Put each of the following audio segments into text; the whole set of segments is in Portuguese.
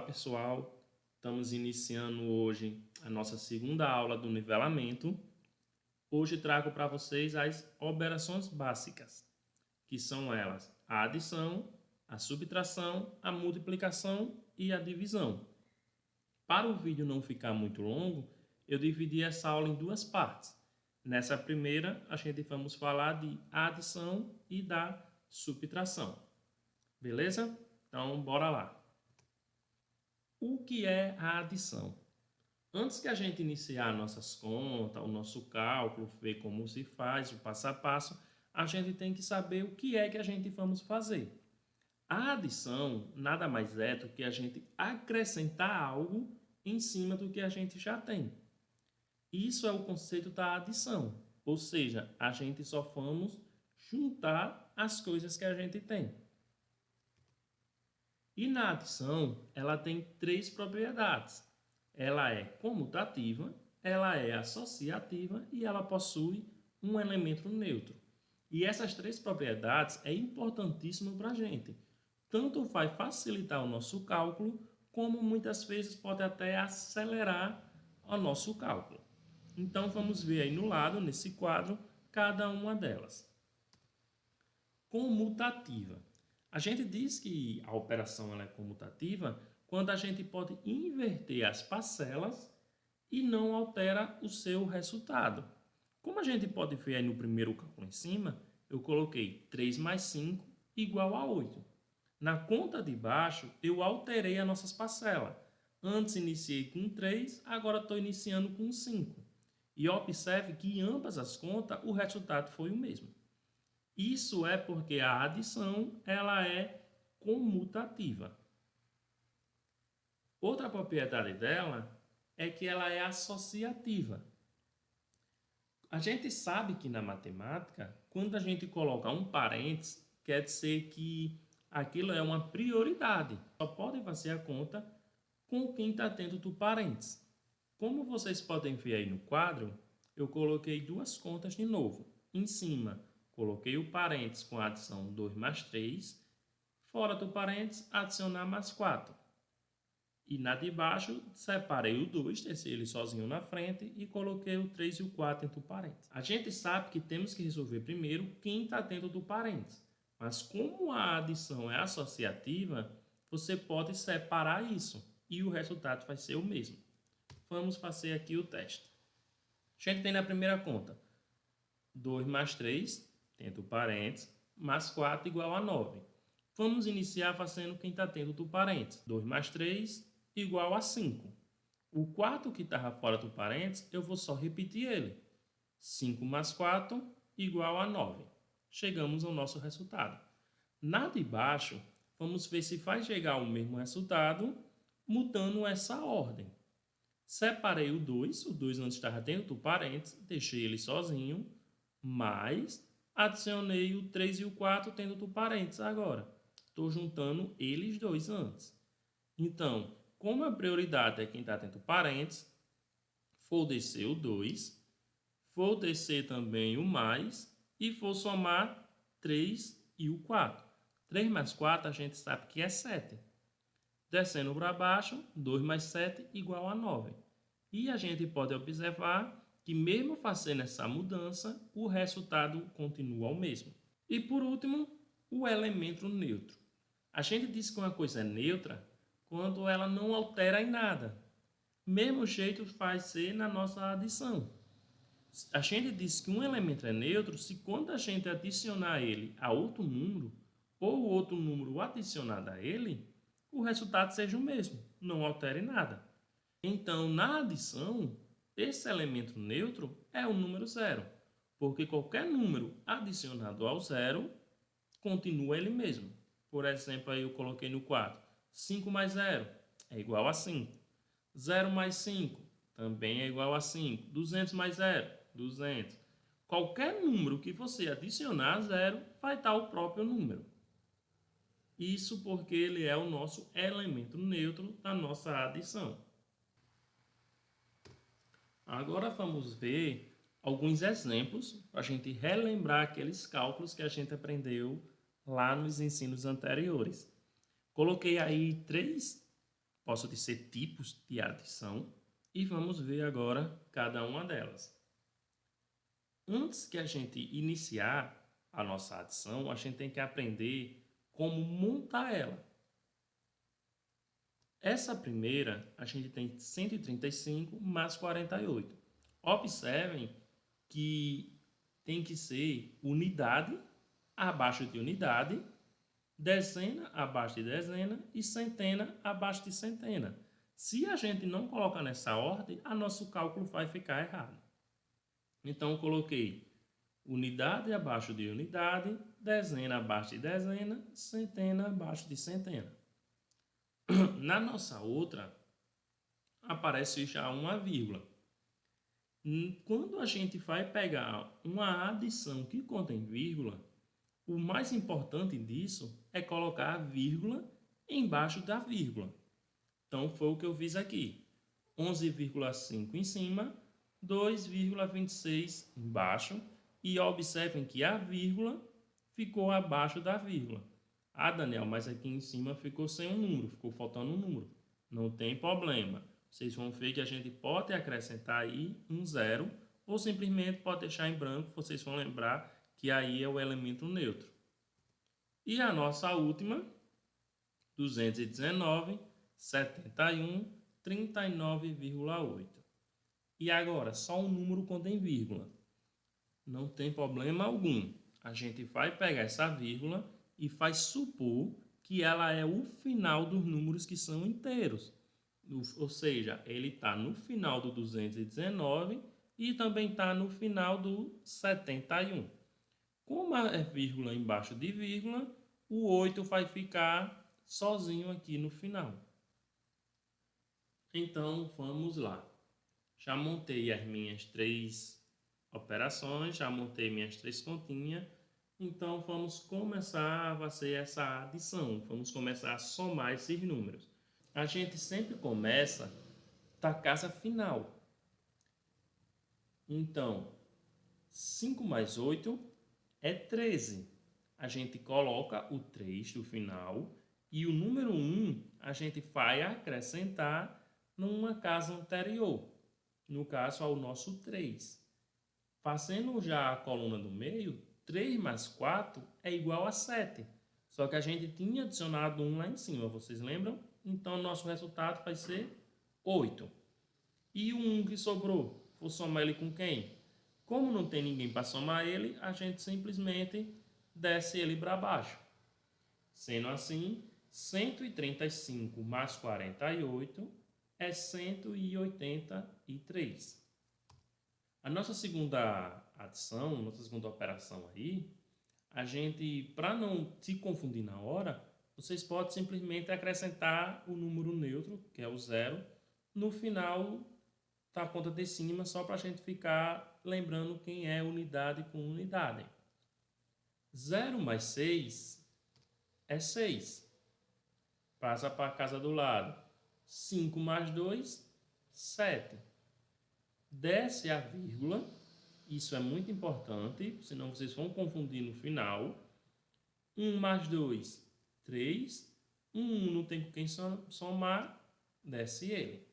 pessoal, estamos iniciando hoje a nossa segunda aula do nivelamento. Hoje trago para vocês as operações básicas, que são elas a adição, a subtração, a multiplicação e a divisão. Para o vídeo não ficar muito longo, eu dividi essa aula em duas partes. Nessa primeira, a gente vamos falar de adição e da subtração. Beleza? Então, bora lá. O que é a adição? Antes que a gente iniciar nossas contas, o nosso cálculo, ver como se faz, o passo a passo, a gente tem que saber o que é que a gente vamos fazer. A adição nada mais é do que a gente acrescentar algo em cima do que a gente já tem. Isso é o conceito da adição, ou seja, a gente só vamos juntar as coisas que a gente tem. E na adição, ela tem três propriedades. Ela é comutativa, ela é associativa e ela possui um elemento neutro. E essas três propriedades é importantíssimo para a gente. Tanto vai facilitar o nosso cálculo, como muitas vezes pode até acelerar o nosso cálculo. Então vamos ver aí no lado, nesse quadro, cada uma delas. Comutativa. A gente diz que a operação ela é comutativa quando a gente pode inverter as parcelas e não altera o seu resultado. Como a gente pode ver aí no primeiro cálculo em cima, eu coloquei 3 mais 5 igual a 8. Na conta de baixo, eu alterei as nossas parcelas. Antes iniciei com 3, agora estou iniciando com 5. E observe que em ambas as contas o resultado foi o mesmo. Isso é porque a adição ela é comutativa. Outra propriedade dela é que ela é associativa. A gente sabe que na matemática, quando a gente coloca um parênteses, quer dizer que aquilo é uma prioridade. Só pode fazer a conta com quem está dentro do parênteses. Como vocês podem ver aí no quadro, eu coloquei duas contas de novo. Em cima, coloquei o parênteses com a adição 2 mais 3. Fora do parênteses, adicionar mais 4. E na de baixo, separei o 2, deixei ele sozinho na frente e coloquei o 3 e o 4 dentro do parênteses. A gente sabe que temos que resolver primeiro quem está dentro do parênteses. Mas como a adição é associativa, você pode separar isso e o resultado vai ser o mesmo. Vamos fazer aqui o teste. A gente tem na primeira conta 2 mais 3, dentro do parênteses, mais 4 igual a 9. Vamos iniciar fazendo quem está dentro do parênteses. 2 mais 3 igual a 5. O 4 que estava fora do parênteses, eu vou só repetir ele. 5 mais 4 igual a 9. Chegamos ao nosso resultado. Na de baixo, vamos ver se vai chegar ao mesmo resultado, mudando essa ordem. Separei o 2 antes estava dentro do parênteses, deixei ele sozinho, mas adicionei o 3 e o 4 dentro do parênteses agora. Estou juntando eles dois antes. Então, como a prioridade é quem está dentro do parênteses, vou descer o 2, vou descer também o mais e vou somar 3 e o 4. 3 mais 4 a gente sabe que é 7. Descendo para baixo, 2 mais 7 igual a 9. E a gente pode observar que mesmo fazendo essa mudança, o resultado continua o mesmo. E por último, o elemento neutro. A gente diz que uma coisa é neutra quando ela não altera em nada. Mesmo jeito faz ser na nossa adição. A gente diz que um elemento é neutro se quando a gente adicionar ele a outro número, ou outro número adicionado a ele, o resultado seja o mesmo, não altere nada. Então, na adição, esse elemento neutro é o número zero, porque qualquer número adicionado ao zero continua ele mesmo. Por exemplo, aí eu coloquei no quadro, 5 mais 0 é igual a 5. 0 mais 5 também é igual a 5. 200 mais 0, 200. Qualquer número que você adicionar a zero vai dar o próprio número. Isso porque ele é o nosso elemento neutro da nossa adição. Agora vamos ver alguns exemplos para a gente relembrar aqueles cálculos que a gente aprendeu lá nos ensinos anteriores. Coloquei aí 3 posso dizer tipos de adição, e vamos ver agora cada uma delas. Antes que a gente iniciar a nossa adição, a gente tem que aprender como montar ela. Essa primeira, a gente tem 135 mais 48. Observem que tem que ser unidade abaixo de unidade, dezena abaixo de dezena e centena abaixo de centena. Se a gente não colocar nessa ordem, o nosso cálculo vai ficar errado. Então, eu coloquei unidade abaixo de unidade, dezena abaixo de dezena, centena abaixo de centena. Na nossa outra, aparece já uma vírgula. Quando a gente vai pegar uma adição que contém vírgula, o mais importante disso é colocar a vírgula embaixo da vírgula. Então, foi o que eu fiz aqui. 11,5 em cima, 2,26 embaixo. E observem que a vírgula ficou abaixo da vírgula. Ah, Daniel, mas aqui em cima ficou sem um número, ficou faltando um número. Não tem problema. Vocês vão ver que a gente pode acrescentar aí um zero ou simplesmente pode deixar em branco, vocês vão lembrar que aí é o elemento neutro. E a nossa última, 219, 71, 39,8. E agora, só um número contém vírgula. Não tem problema algum. A gente vai pegar essa vírgula e faz supor que ela é o final dos números que são inteiros. Ou seja, ele está no final do 219 e também está no final do 71. Como é vírgula embaixo de vírgula, o 8 vai ficar sozinho aqui no final. Então, vamos lá. Já montei as minhas 3 operações, já montei minhas 3 continhas. Então, vamos começar a fazer essa adição. Vamos começar a somar esses números. A gente sempre começa da casa final. Então, 5 mais 8 é 13. A gente coloca o 3 no final e o número 1 a gente vai acrescentar numa casa anterior. No caso, ao nosso 3. Fazendo já a coluna do meio, 3 mais 4 é igual a 7. Só que a gente tinha adicionado 1 lá em cima, vocês lembram? Então, nosso resultado vai ser 8. E o 1 que sobrou, vou somar ele com quem? Como não tem ninguém para somar ele, a gente simplesmente desce ele para baixo. Sendo assim, 135 mais 48 é 183. A nossa segunda adição, nossa segunda operação aí, a gente, para não se confundir na hora, vocês podem simplesmente acrescentar o número neutro, que é o 0, no final da conta de cima, só para a gente ficar lembrando quem é unidade com unidade. 0 mais 6 é 6. Passa para a casa do lado. 5 mais 2, 7. Desce a vírgula. Isso é muito importante, senão vocês vão confundir no final. 1 mais 2, 3. 1 não tem com quem somar, desce ele.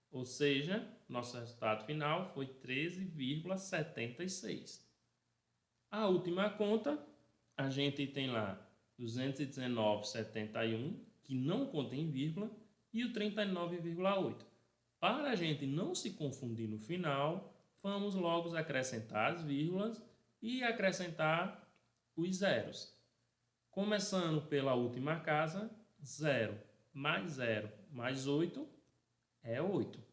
Ou seja, nosso resultado final foi 13,76. A última conta, a gente tem lá 219,71, que não contém vírgula, e o 39,8. Para a gente não se confundir no final, vamos logo acrescentar as vírgulas e acrescentar os zeros. Começando pela última casa, 0 mais 8 é 8.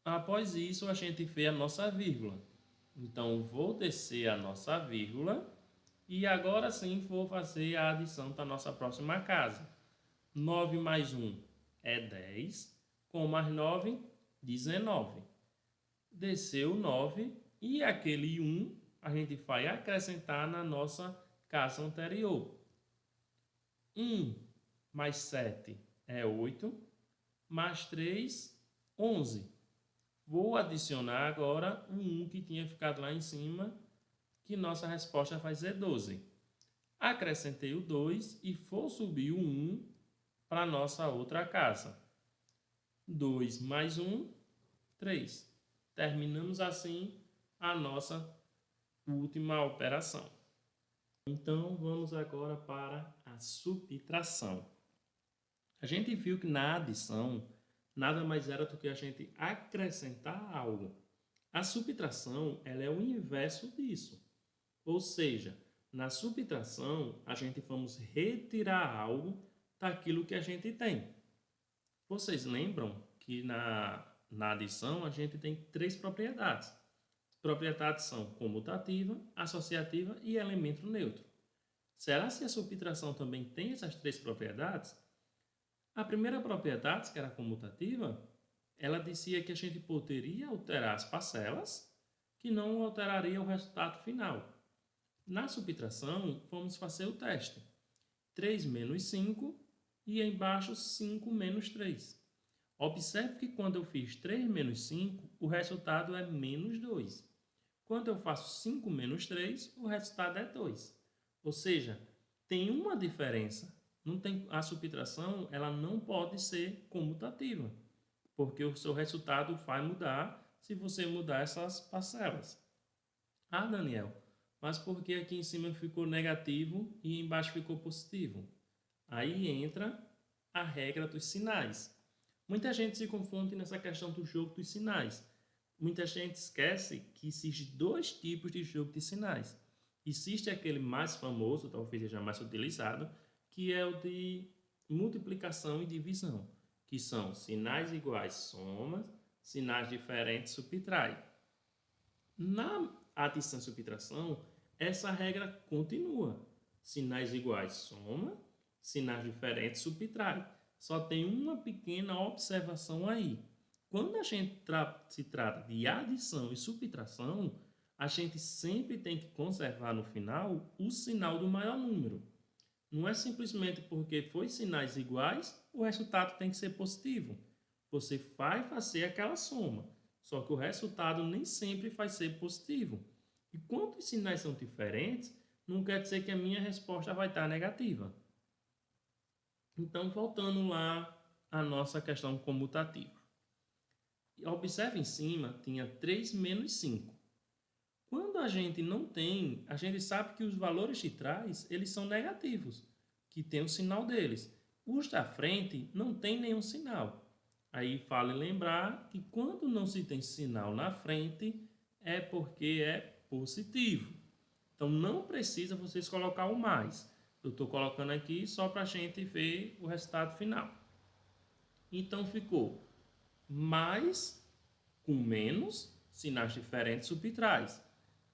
Após isso, a gente fez a nossa vírgula. Então, vou descer a nossa vírgula e agora sim vou fazer a adição da nossa próxima casa. 9 mais 1 é 10, com mais 9, 19. Desceu 9 e aquele 1 a gente vai acrescentar na nossa casa anterior. 1 mais 7 é 8, mais 3, 11. Vou adicionar agora o 1 que tinha ficado lá em cima, que nossa resposta vai ser 12. Acrescentei o 2 e vou subir o 1 para a nossa outra casa. 2 mais 1, 3. Terminamos assim a nossa última operação. Então, vamos agora para a subtração. A gente viu que na adição, nada mais era do que a gente acrescentar algo. A subtração, ela é o inverso disso. Ou seja, na subtração, a gente vamos retirar algo daquilo que a gente tem. Vocês lembram que na adição a gente tem 3 propriedades. As propriedades são comutativa, associativa e elemento neutro. Será que a subtração também tem essas 3 propriedades? A primeira propriedade, que era comutativa, ela dizia que a gente poderia alterar as parcelas, que não alteraria o resultado final. Na subtração, vamos fazer o teste. 3 menos 5 e embaixo 5 menos 3. Observe que quando eu fiz 3 menos 5, o resultado é menos 2. Quando eu faço 5 menos 3, o resultado é 2. Ou seja, tem uma diferença. A subtração ela não pode ser comutativa, porque o seu resultado vai mudar se você mudar essas parcelas. Ah, Daniel, mas por que aqui em cima ficou negativo e embaixo ficou positivo? Aí entra a regra dos sinais. Muita gente se confunde nessa questão do jogo dos sinais. Muita gente esquece que existem 2 tipos de jogo de sinais. Existe aquele mais famoso, talvez seja mais utilizado, que é o de multiplicação e divisão, que são sinais iguais soma, sinais diferentes subtrai. Na adição e subtração, essa regra continua. Sinais iguais soma, sinais diferentes subtrai. Só tem uma pequena observação aí. Quando a gente se trata de adição e subtração, a gente sempre tem que conservar no final o sinal do maior número. Não é simplesmente porque foi sinais iguais, o resultado tem que ser positivo. Você vai fazer aquela soma, só que o resultado nem sempre vai ser positivo. E quando os sinais são diferentes, não quer dizer que a minha resposta vai estar negativa. Então, voltando lá à nossa questão comutativa. Observe em cima, tinha 3 menos 5. Quando a gente não tem, a gente sabe que os valores de trás, eles são negativos, que tem o sinal deles. Os da frente não tem nenhum sinal. Aí vale lembrar que quando não se tem sinal na frente, é porque é positivo. Então, não precisa vocês colocar o mais. Eu estou colocando aqui só para a gente ver o resultado final. Então, ficou mais com menos, sinais diferentes subtrais.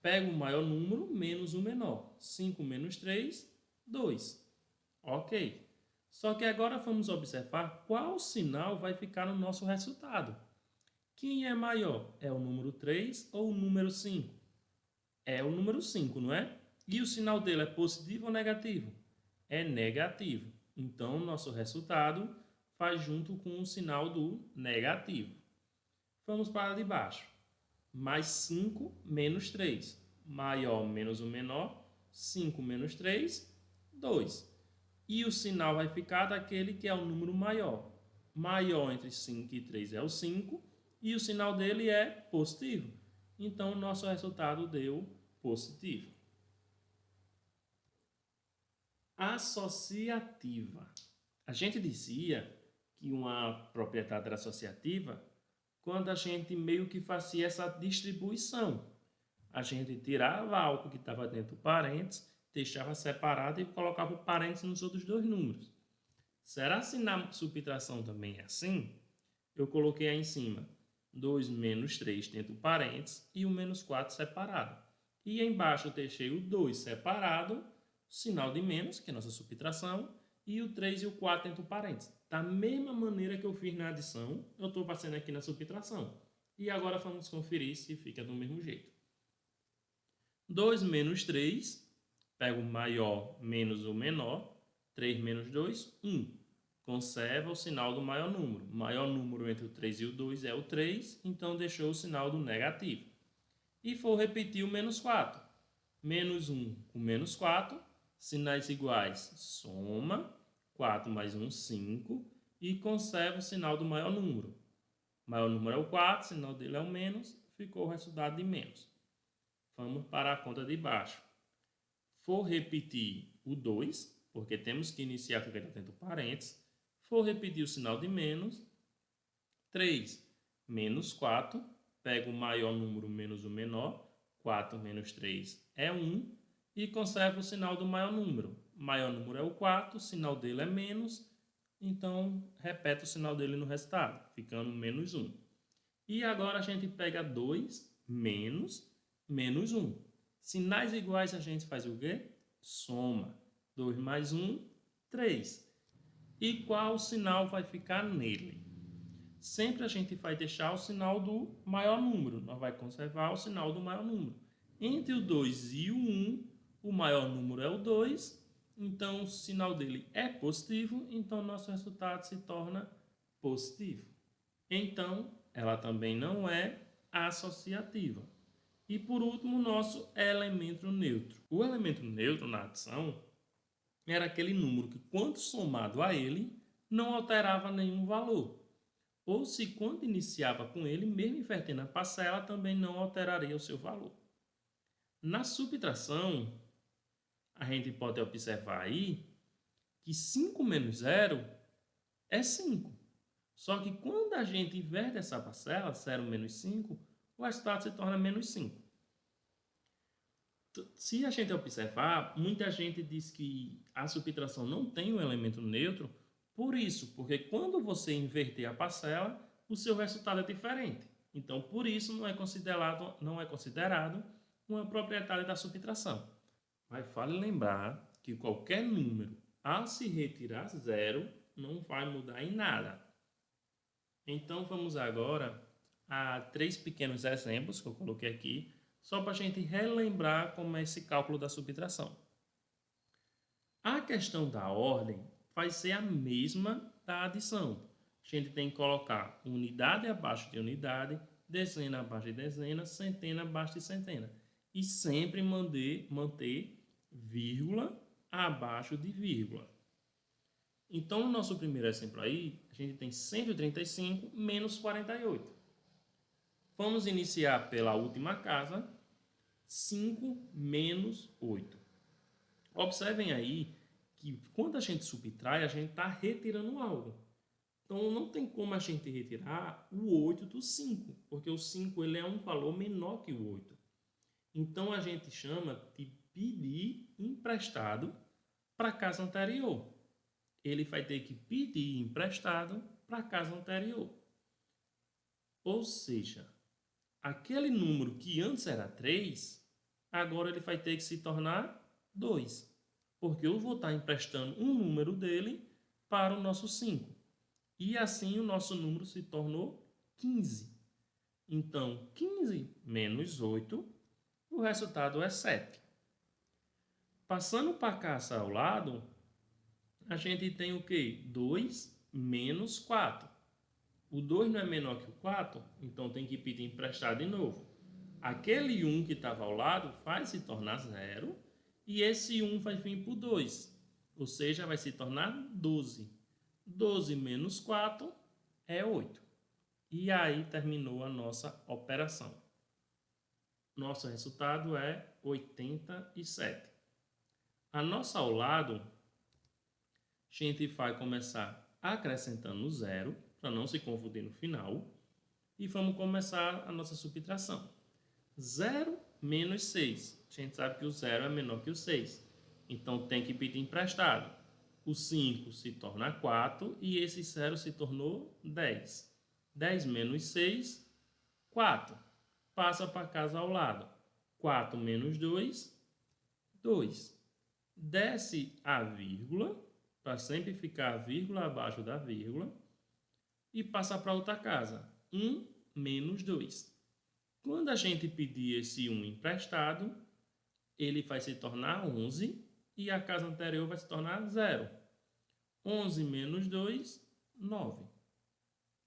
Pega o maior número menos o menor. 5 menos 3, 2. Ok. Só que agora vamos observar qual sinal vai ficar no nosso resultado. Quem é maior? É o número 3 ou o número 5? É o número 5, não é? E o sinal dele é positivo ou negativo? É negativo. Então, nosso resultado faz junto com o sinal do negativo. Vamos para de baixo. Mais 5 menos 3. Maior menos o menor. 5 menos 3, 2. E o sinal vai ficar daquele que é o número maior. Maior entre 5 e 3 é o 5. E o sinal dele é positivo. Então, o nosso resultado deu positivo. Associativa. A gente dizia que uma propriedade era associativa quando a gente meio que fazia essa distribuição. A gente tirava algo que estava dentro do parênteses, deixava separado e colocava o parênteses nos outros 2 números. Será que na subtração também é assim? Eu coloquei aí em cima 2 menos 3 dentro do parênteses e o menos 4 separado. E embaixo eu deixei o 2 separado, sinal de menos, que é a nossa subtração, e o 3 e o 4 dentro do parênteses. Da mesma maneira que eu fiz na adição, eu estou fazendo aqui na subtração. E agora vamos conferir se fica do mesmo jeito. 2 menos 3, pego o maior menos o menor, 3 menos 2, 1. Conserva o sinal do maior número. O maior número entre o 3 e o 2 é o 3, então deixou o sinal do negativo. E vou repetir o menos 4. Menos 1 com menos 4, sinais iguais, soma, 4 mais 1, 5, e conserva o sinal do maior número. O maior número é o 4, o sinal dele é o menos, ficou o resultado de menos. Vamos para a conta de baixo. For repetir o 2, porque temos que iniciar com ele dentro do parênteses. For repetir o sinal de menos, 3 menos 4, pega o maior número menos o menor, 4 menos 3 é 1, e conserva o sinal do maior número. O maior número é o 4, o sinal dele é menos, então repete o sinal dele no resultado, ficando menos 1. E agora a gente pega 2 menos 1. Sinais iguais a gente faz o quê? Soma. 2 mais 1, 3. E qual sinal vai ficar nele? Sempre a gente vai deixar o sinal do maior número. Nós vamos conservar o sinal do maior número. Entre o 2 e o 1, o maior número é o 2. Então, o sinal dele é positivo. Então, nosso resultado se torna positivo. Então, ela também não é associativa. E, por último, o nosso elemento neutro. O elemento neutro na adição era aquele número que, quando somado a ele, não alterava nenhum valor. Ou se quando iniciava com ele, mesmo invertendo a parcela, também não alteraria o seu valor. Na subtração, a gente pode observar aí que 5 menos 0 é 5. Só que quando a gente inverte essa parcela, 0 menos 5, o resultado se torna menos 5. Se a gente observar, muita gente diz que a subtração não tem um elemento neutro, por isso, porque quando você inverter a parcela, o seu resultado é diferente. Então, por isso, não é considerado uma propriedade da subtração. Mas vale lembrar que qualquer número, ao se retirar zero, não vai mudar em nada. Então, vamos agora a 3 pequenos exemplos que eu coloquei aqui, só para a gente relembrar como é esse cálculo da subtração. A questão da ordem vai ser a mesma da adição. A gente tem que colocar unidade abaixo de unidade, dezena abaixo de dezena, centena abaixo de centena. E sempre manter vírgula abaixo de vírgula. Então, no nosso primeiro exemplo aí, a gente tem 135 menos 48. Vamos iniciar pela última casa, 5 menos 8. Observem aí que quando a gente subtrai, a gente está retirando algo. Então, não tem como a gente retirar o 8 do 5, porque o 5 ele é um valor menor que o 8. Então, a gente chama de pedir emprestado para a casa anterior. Ele vai ter que pedir emprestado para a casa anterior. Ou seja, aquele número que antes era 3, agora ele vai ter que se tornar 2. Porque eu vou estar emprestando um número dele para o nosso 5. E assim o nosso número se tornou 15. Então, 15 menos 8, o resultado é 7. Passando para a casa ao lado, a gente tem o quê? 2 menos 4. O 2 não é menor que o 4, então tem que pedir emprestado de novo. Aquele 1 que estava ao lado vai se tornar 0 e esse 1 vai vir para o 2, ou seja, vai se tornar 12. 12 menos 4 é 8. E aí terminou a nossa operação. Nosso resultado é 87. A nossa ao lado, a gente vai começar acrescentando 0, para não se confundir no final, e vamos começar a nossa subtração. 0 menos 6. A gente sabe que o 0 é menor que o 6. Então tem que pedir emprestado. O 5 se torna 4 e esse 0 se tornou 10. 10 menos 6, 4. Passa para a casa ao lado. 4 menos 2, 2. Desce a vírgula, para sempre ficar a vírgula abaixo da vírgula, e passa para outra casa. 1 menos 2. Quando a gente pedir esse 1 emprestado, ele vai se tornar 11 e a casa anterior vai se tornar 0. 11 menos 2, 9.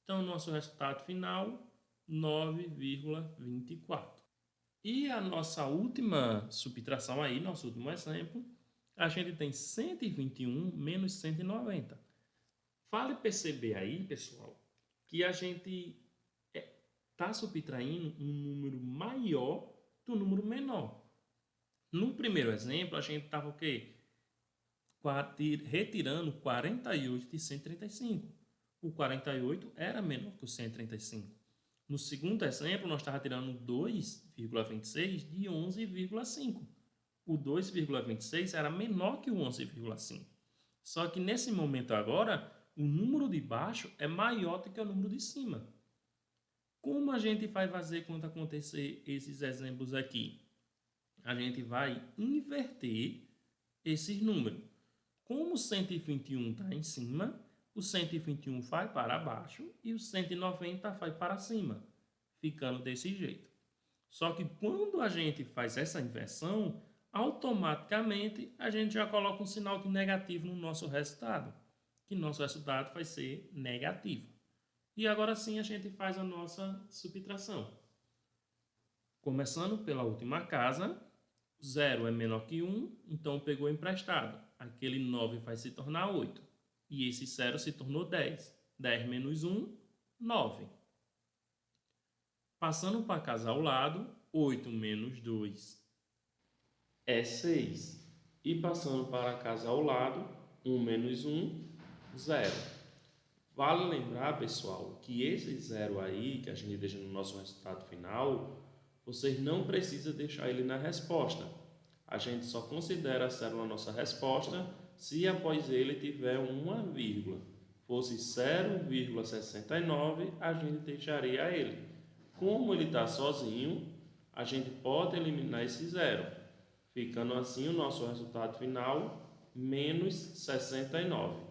Então, nosso resultado final, 9,24. E a nossa última subtração aí, nosso último exemplo, a gente tem 121 menos 190. Vale perceber aí, pessoal, que a gente está subtraindo um número maior do número menor. No primeiro exemplo, a gente estava o quê? Retirando 48 de 135. O 48 era menor que o 135. No segundo exemplo, nós estávamos tirando 2,26 de 11,5. O 2,26 era menor que o 11,5. Só que nesse momento agora, o número de baixo é maior do que o número de cima. Como a gente vai fazer quando acontecer esses exemplos aqui? A gente vai inverter esses números. Como o 121 está em cima, o 121 vai para baixo e o 190 vai para cima, ficando desse jeito. Só que quando a gente faz essa inversão, automaticamente a gente já coloca um sinal de negativo no nosso resultado, que nosso resultado vai ser negativo. E agora sim a gente faz a nossa subtração. Começando pela última casa, 0 é menor que 1, então pegou emprestado. Aquele 9 vai se tornar 8. E esse 0 se tornou 10. 10 menos 1, 9. Passando para a casa ao lado, 8 menos 2 é 6. E passando para a casa ao lado, 1 menos 1, 0. Vale lembrar, pessoal, que esse 0 aí, que a gente deixa no nosso resultado final, vocês não precisam deixar ele na resposta. A gente só considera 0 na nossa resposta se após ele tiver uma vírgula. Fosse 0,69, a gente deixaria ele. Como ele está sozinho, a gente pode eliminar esse 0, ficando assim o nosso resultado final, menos 69.